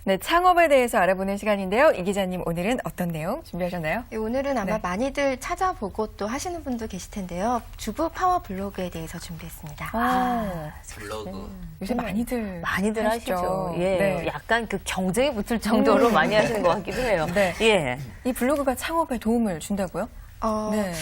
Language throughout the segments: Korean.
네, 창업에 대해서 알아보는 시간인데요. 이 기자님, 오늘은 어떤 내용 준비하셨나요? 네, 오늘은 아마 네. 많이들 찾아보고 또 하시는 분도 계실 텐데요. 주부 파워 블로그에 대해서 준비했습니다. 블로그. 요새 많이들 하시죠. 예, 네. 약간 그 경쟁이 붙을 정도로 많이 하시는 것 같기도 해요. 네. 예. 이 블로그가 창업에 도움을 준다고요? 네.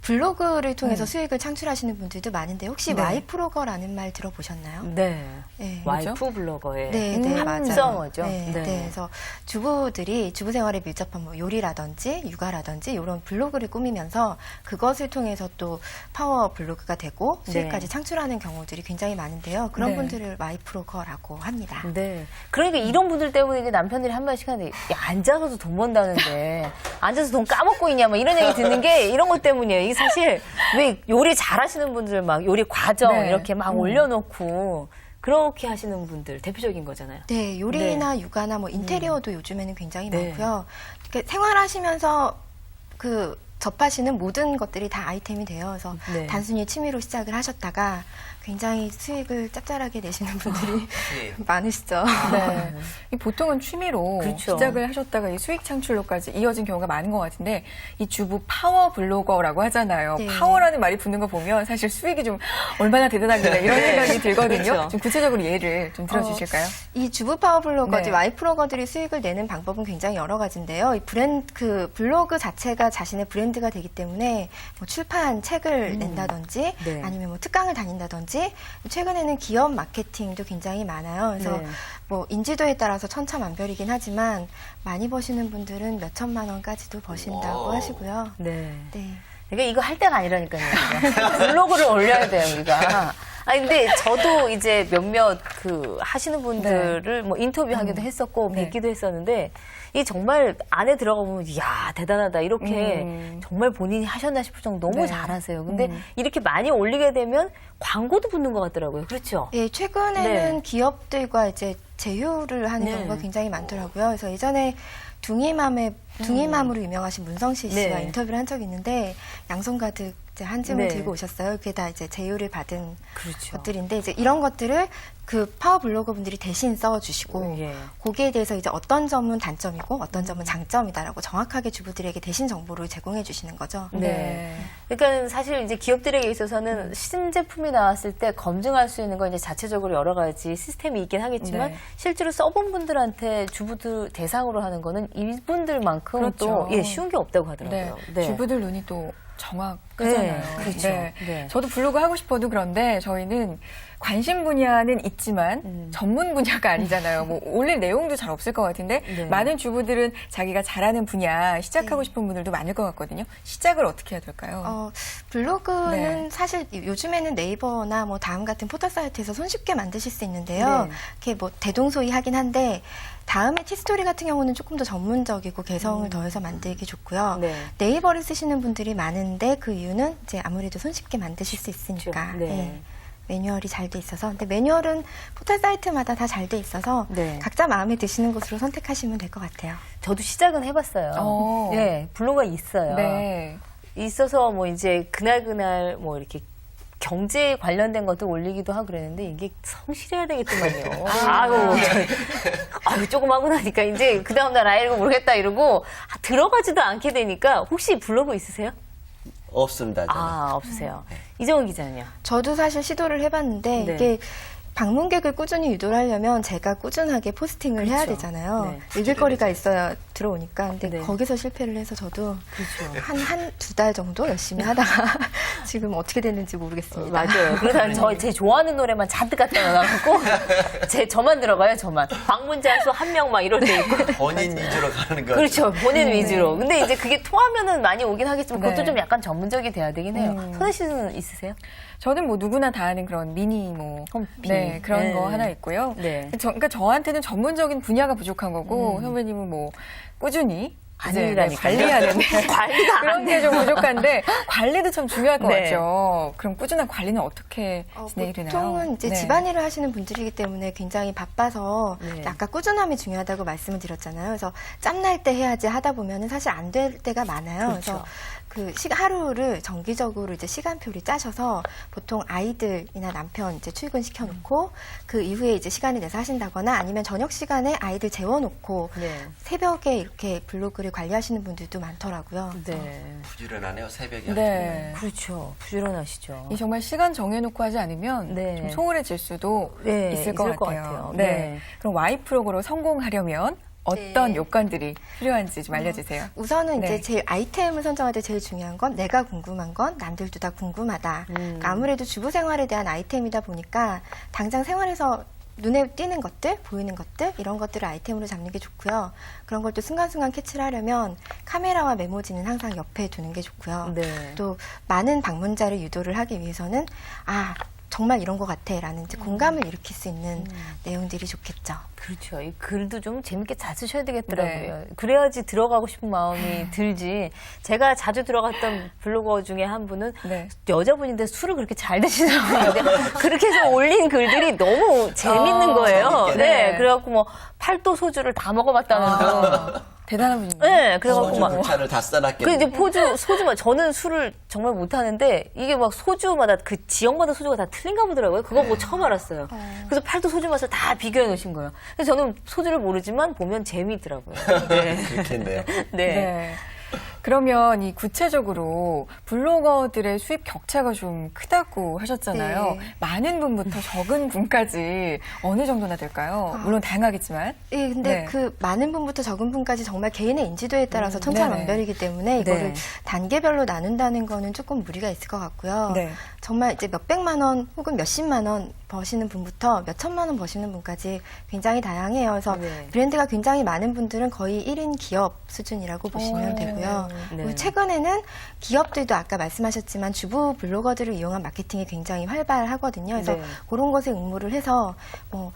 블로그를 통해서 수익을 창출하시는 분들도 많은데 혹시 네. 와이프로거라는 말 들어보셨나요? 네. 네. 와이프 블로거의 네, 네, 맞아요. 합성어죠. 네, 네. 그래서 주부들이 주부 생활에 밀접한 뭐 요리라든지 육아라든지 이런 블로그를 꾸미면서 그것을 통해서 또 파워 블로그가 되고 수익까지 네. 창출하는 경우들이 굉장히 많은데요. 그런 네. 분들을 와이프로거라고 합니다. 네. 그러니까 이런 분들 때문에 이제 남편들이 한 마디씩 하는데, 야, 앉아서도 돈 번다는데, 앉아서 돈 까먹고 있냐, 막 이런 얘기 듣는 게 이런 것 때문이에요. 이게 사실, 왜 요리 잘하시는 분들 막 요리 과정 네. 이렇게 막 올려놓고, 그렇게 하시는 분들 대표적인 거잖아요. 네, 요리나 육아나 뭐 인테리어도 요즘에는 굉장히 네. 많고요. 이렇게 생활하시면서 접하시는 모든 것들이 다 아이템이 되어서 네. 단순히 취미로 시작을 하셨다가 굉장히 수익을 짭짤하게 내시는 분들이 네. 많으시죠. 네. 이 보통은 취미로 그렇죠. 시작을 하셨다가 이 수익 창출로까지 이어진 경우가 많은 것 같은데 이 주부 파워 블로거라고 하잖아요. 네. 파워라는 말이 붙는 거 보면 사실 수익이 좀 얼마나 대단하겠나 이런 생각이 들거든요. 그렇죠. 좀 구체적으로 예를 좀 들어주실까요? 이 주부 파워 블로거들, 네. 와이프로거들이 수익을 내는 방법은 굉장히 여러 가지인데요. 이 블로그 자체가 자신의 브랜드가 되기 때문에 뭐 출판 책을 낸다든지 네. 아니면 뭐 특강을 다닌다든지 최근에는 기업 마케팅도 굉장히 많아요. 그래서 네. 뭐 인지도에 따라서 천차만별이긴 하지만 많이 버시는 분들은 몇 천만 원까지도 버신다고 와우. 하시고요. 네. 네. 그러니까 이거 할 때가 아니라니까요. 블로그를 올려야 돼요, 우리가. 아니, 근데 저도 이제 몇몇 하시는 분들을 뭐 인터뷰하기도 했었고, 네. 뵙기도 했었는데, 이 정말 안에 들어가 보면, 이야, 대단하다. 이렇게 정말 본인이 하셨나 싶을 정도 너무 네. 잘하세요. 근데 이렇게 많이 올리게 되면 광고도 붙는 것 같더라고요. 그렇죠? 예, 최근에는 네. 기업들과 이제 제휴를 하는 네. 경우가 굉장히 많더라고요. 그래서 예전에 둥이맘으로 유명하신 문성실 씨와 네. 인터뷰를 한 적이 있는데 양손 가득 이제 한 짐을 네. 들고 오셨어요. 그게 다 이제 제휴를 받은 그렇죠. 것들인데 이제 이런 것들을 그 파워 블로거 분들이 대신 써주시고 예. 거기에 대해서 이제 어떤 점은 단점이고 어떤 점은 장점이다라고 정확하게 주부들에게 대신 정보를 제공해 주시는 거죠. 네. 그러니까 사실 이제 기업들에게 있어서는 신제품이 나왔을 때 검증할 수 있는 건 이제 자체적으로 여러 가지 시스템이 있긴 하겠지만 네. 실제로 써본 분들한테 주부들 대상으로 하는 거는 이분들만큼 그렇죠. 또 예, 쉬운 게 없다고 하더라고요. 네. 주부들 눈이 또 정확하잖아요. 네, 그렇죠. 네. 저도 블로그 하고 싶어도 그런데 저희는 관심 분야는 있지만 전문 분야가 아니잖아요. 뭐 올릴 내용도 잘 없을 것 같은데 네. 많은 주부들은 자기가 잘하는 분야 시작하고 싶은 분들도 많을 것 같거든요. 시작을 어떻게 해야 될까요? 블로그는 네. 사실 요즘에는 네이버나 뭐 다음 같은 포털 사이트에서 손쉽게 만드실 수 있는데요. 네. 이렇게 뭐 대동소이하긴 한데 다음에 티스토리 같은 경우는 조금 더 전문적이고 개성을 더해서 만들기 좋고요. 네. 네이버를 쓰시는 분들이 많은데 그 이유는 이제 아무래도 손쉽게 만드실 수 있으니까. 네. 예. 매뉴얼이 잘 돼 있어서. 근데 매뉴얼은 포털 사이트마다 다 잘 돼 있어서 네. 각자 마음에 드시는 곳으로 선택하시면 될 것 같아요. 저도 시작은 해봤어요. 네, 블로그가 있어요. 네. 있어서 뭐 이제 그날 뭐 이렇게 경제 관련된 것도 올리기도 하고 그랬는데 이게 성실해야 되겠더만요. 아유, 조금 하고 나니까 이제 그 다음날 이러고 모르겠다 이러고 들어가지도 않게 되니까 혹시 블로그 있으세요? 없습니다. 저는. 없으세요. 이정은 기자는요? 저도 사실 시도를 해봤는데 네. 이게 방문객을 꾸준히 유도를 하려면 제가 꾸준하게 포스팅을 해야 그렇죠. 되잖아요. 네. 읽을 거리가 있어야 들어오니까. 근데 네. 거기서 실패를 해서 저도 그렇죠. 한 두 달 정도 열심히 하다가 지금 어떻게 됐는지 모르겠습니다. 맞아요. 그래서 제 좋아하는 노래만 잔뜩 갖다 놔갖고 저만 들어가요, 저만. 방문자 수 1명 막 이럴 때 있고. 본인 위주로 가는 거. 그렇죠. 본인 위주로. 근데 이제 그게 통하면은 많이 오긴 하겠지만 그것도 네. 좀 약간 전문적이 돼야 되긴 해요. 선혜 씨는 있으세요? 저는 뭐 누구나 다 아는 그런 미니 뭐 홈피. 네, 그런 네. 거 하나 있고요. 네. 그러니까 저한테는 전문적인 분야가 부족한 거고 선배님은 뭐 꾸준히 이제 아니라니까요. 관리하는 관리가 그런 게 좀 부족한데 관리도 참 중요할 것 네. 같죠. 그럼 꾸준한 관리는 어떻게 진행이 되나요? 보통은 이제 네. 집안일을 하시는 분들이기 때문에 굉장히 바빠서 네. 아까 꾸준함이 중요하다고 말씀을 드렸잖아요. 그래서 짬날 때 해야지 하다 보면은 사실 안 될 때가 많아요. 그렇죠. 그래서 그 하루를 정기적으로 이제 시간표를 짜셔서 보통 아이들이나 남편 이제 출근시켜 놓고 그 이후에 이제 시간을 내서 하신다거나 아니면 저녁 시간에 아이들 재워놓고 네. 새벽에 이렇게 블로그를 관리하시는 분들도 많더라고요. 네. 부지런하네요, 새벽에. 네. 그렇죠. 부지런하시죠. 이 정말 시간 정해놓고 하지 않으면 네. 좀 소홀해질 수도 네, 있을 것 같아요. 네. 네. 그럼 Y프로그로 성공하려면 어떤 네. 요건들이 필요한지 좀 알려주세요. 우선은 네. 이제 제일 아이템을 선정할 때 제일 중요한 건 내가 궁금한 건 남들도 다 궁금하다. 그러니까 아무래도 주부 생활에 대한 아이템이다 보니까 당장 생활에서 눈에 띄는 것들, 보이는 것들 이런 것들을 아이템으로 잡는 게 좋고요. 그런 걸 또 순간순간 캐치를 하려면 카메라와 메모지는 항상 옆에 두는 게 좋고요. 네. 또 많은 방문자를 유도를 하기 위해서는 정말 이런 것 같아라는 이제 공감을 일으킬 수 있는 내용들이 좋겠죠. 그렇죠. 이 글도 좀 재밌게 잘 쓰셔야 되겠더라고요. 네. 그래야지 들어가고 싶은 마음이 들지. 제가 자주 들어갔던 블로거 중에 한 분은 네. 여자분인데 술을 그렇게 잘 드시더라고요. 그렇게 해서 올린 글들이 너무 재밌는 거예요. 재밌게. 네. 네. 그래갖고 뭐 팔도 소주를 다 먹어봤다는 분. 대단한 분이네요. 네. 그래갖고 소주 막 두 차를 다 그 써놨겠네. 이제 소주만 저는 술을 정말 못하는데 이게 막 소주마다 그 지역마다 소주가 다 틀린가 보더라고요. 그거 보고 처음 알았어요. 그래서 팔도 소주 맛을 다 비교해 놓으신 거예요. 그래서 저는 소주를 모르지만 보면 재미있더라고요. 네. 그렇겠네요. 네. 네. 그러면 이 구체적으로 블로거들의 수입 격차가 좀 크다고 하셨잖아요. 네. 많은 분부터 적은 분까지 어느 정도나 될까요? 물론 다양하겠지만. 예, 근데 네. 그 많은 분부터 적은 분까지 정말 개인의 인지도에 따라서 네네. 천차만별이기 때문에 이거를 네. 단계별로 나눈다는 거는 조금 무리가 있을 것 같고요. 네. 정말 이제 몇백만 원 혹은 몇십만 원 버시는 분부터 몇천만 원 버시는 분까지 굉장히 다양해요. 그래서 네. 브랜드가 굉장히 많은 분들은 거의 1인 기업 수준이라고 보시면 되고요. 네. 그리고 최근에는 기업들도 아까 말씀하셨지만 주부 블로거들을 이용한 마케팅이 굉장히 활발하거든요. 그래서 네. 그런 것에 응모를 해서 뭐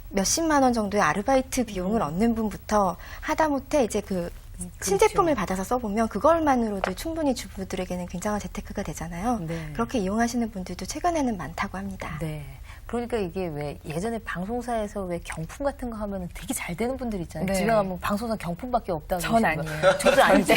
몇십만 원 정도의 아르바이트 비용을 얻는 분부터 하다못해 이제 그 신제품을 받아서 써보면 그걸만으로도 충분히 주부들에게는 굉장한 재테크가 되잖아요. 네. 그렇게 이용하시는 분들도 최근에는 많다고 합니다. 네. 그러니까 이게 왜 예전에 방송사에서 왜 경품 같은 거 하면 되게 잘 되는 분들 있잖아요. 네. 집에 가면 방송사 경품밖에 없다고. 전 그러시는 거예요. 아니에요. 저도 아니죠.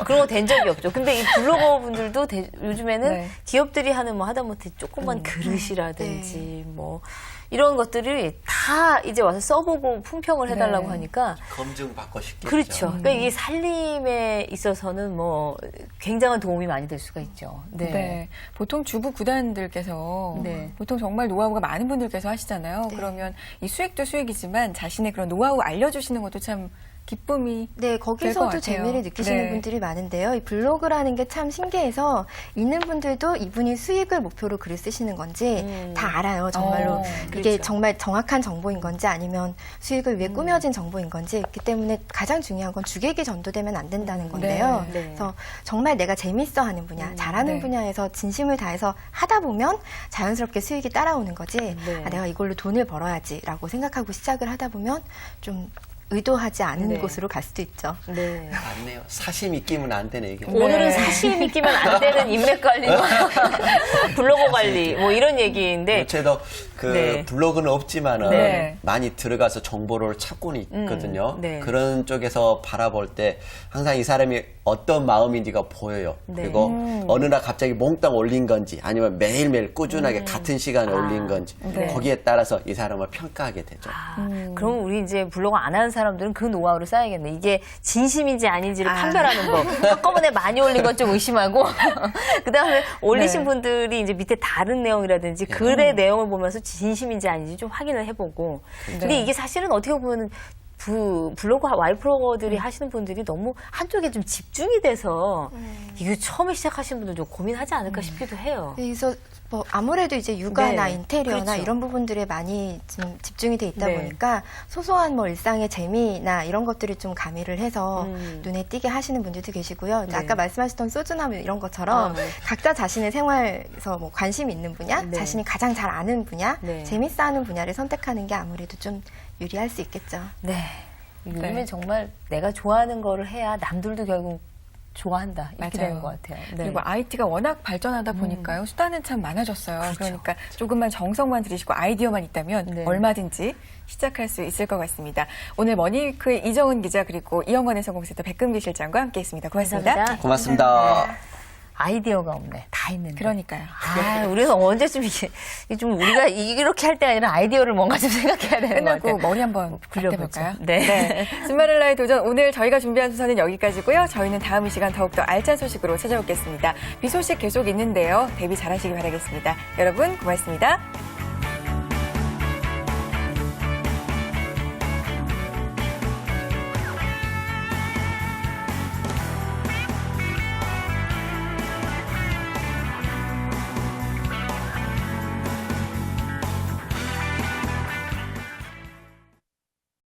그런 거 된 적이 없죠. 근데 이 블로거 분들도 요즘에는 네. 기업들이 하는 뭐 하다못해 조그만 그릇이라든지 뭐 이런 것들을 다 이제 와서 써보고 품평을 해달라고 네. 하니까 검증 받고 싶겠죠. 그렇죠. 그러니까 이게 살림에 있어서는 뭐 굉장한 도움이 많이 될 수가 있죠. 네. 네. 보통 주부 구단들께서 네. 보통 정말 노하우가 많은 분들께서 하시잖아요. 네. 그러면 이 수익도 수익이지만 자신의 그런 노하우 알려주시는 것도 참 기쁨이 네, 될것 거기서도 같아요. 재미를 느끼시는 네. 분들이 많은데요. 이 블로그라는 게 참 신기해서 있는 분들도 이분이 수익을 목표로 글을 쓰시는 건지 다 알아요. 정말로 이게 그렇죠. 정말 정확한 정보인 건지 아니면 수익을 위해 꾸며진 정보인 건지 그렇기 때문에 가장 중요한 건 주객이 전도되면 안 된다는 건데요. 네. 그래서 정말 내가 재밌어 하는 분야, 잘하는 네. 분야에서 진심을 다해서 하다 보면 자연스럽게 수익이 따라오는 거지. 네. 내가 이걸로 돈을 벌어야지라고 생각하고 시작을 하다 보면 좀 의도하지 않은 네. 곳으로 갈 수도 있죠. 네. 맞네요. 사심이 끼면 안 되네, 이게. 오늘은 사심이 끼면 안 되는 인맥 관리, 블로거 관리, 뭐 이런 얘기인데. 저도 그 네. 블로그는 없지만은 네. 많이 들어가서 정보를 찾고는 있거든요. 네. 그런 쪽에서 바라볼 때 항상 이 사람이 어떤 마음인지가 보여요. 네. 그리고 어느 날 갑자기 몽땅 올린 건지 아니면 매일매일 꾸준하게 같은 시간에 올린 건지 네. 거기에 따라서 이 사람을 평가하게 되죠. 그럼 우리 이제 블로거 안 하는 사람들은 그 노하우를 쌓야겠네. 이게 진심인지 아닌지를 판별하는 법. 한꺼번에 많이 올린 건 좀 의심하고, 그 다음에 올리신 네. 분들이 이제 밑에 다른 내용이라든지 글의 내용을 보면서 진심인지 아닌지 좀 확인을 해보고. 근데 네. 이게 사실은 어떻게 보면 블로그, 와이프로거들이 하시는 분들이 너무 한쪽에 좀 집중이 돼서 이거 처음에 시작하시는 분들 좀 고민하지 않을까 싶기도 해요. 그래서 뭐 아무래도 이제 육아나 네, 인테리어나 그렇죠. 이런 부분들에 많이 좀 집중이 돼 있다 네. 보니까 소소한 뭐 일상의 재미나 이런 것들을 좀 가미를 해서 눈에 띄게 하시는 분들도 계시고요. 네. 아까 말씀하셨던 소주나 뭐 이런 것처럼 네. 각자 자신의 생활에서 뭐 관심 있는 분야, 네. 자신이 가장 잘 아는 분야, 네. 재밌어하는 분야를 선택하는 게 아무래도 좀 유리할 수 있겠죠. 네. 요즘에 네. 정말 내가 좋아하는 거를 해야 남들도 결국 좋아한다. 이렇게 맞아요. 되는 것 같아요. 네. 그리고 IT가 워낙 발전하다 보니까요. 수단은 참 많아졌어요. 그러니까 조금만 정성만 들이시고 아이디어만 있다면 네. 얼마든지 시작할 수 있을 것 같습니다. 오늘 머니위크의 이정은 기자 그리고 이영관의 성공센터 백금기 실장과 함께했습니다. 고맙습니다. 감사합니다. 고맙습니다. 아이디어가 없네. 다 있는데. 그러니까요. 아, 우리는 언제쯤 이게 좀 우리가 이렇게 할 때 아니라 아이디어를 뭔가 좀 생각해야 되는 것 끝나고 같아요. 머리 한번 굴려보죠. 굴려볼까요? 네. 신바렐라의 도전 오늘 저희가 준비한 순서는 여기까지고요. 저희는 다음 이 시간 더욱더 알찬 소식으로 찾아오겠습니다. 비 소식 계속 있는데요. 대비 잘하시기 바라겠습니다. 여러분 고맙습니다.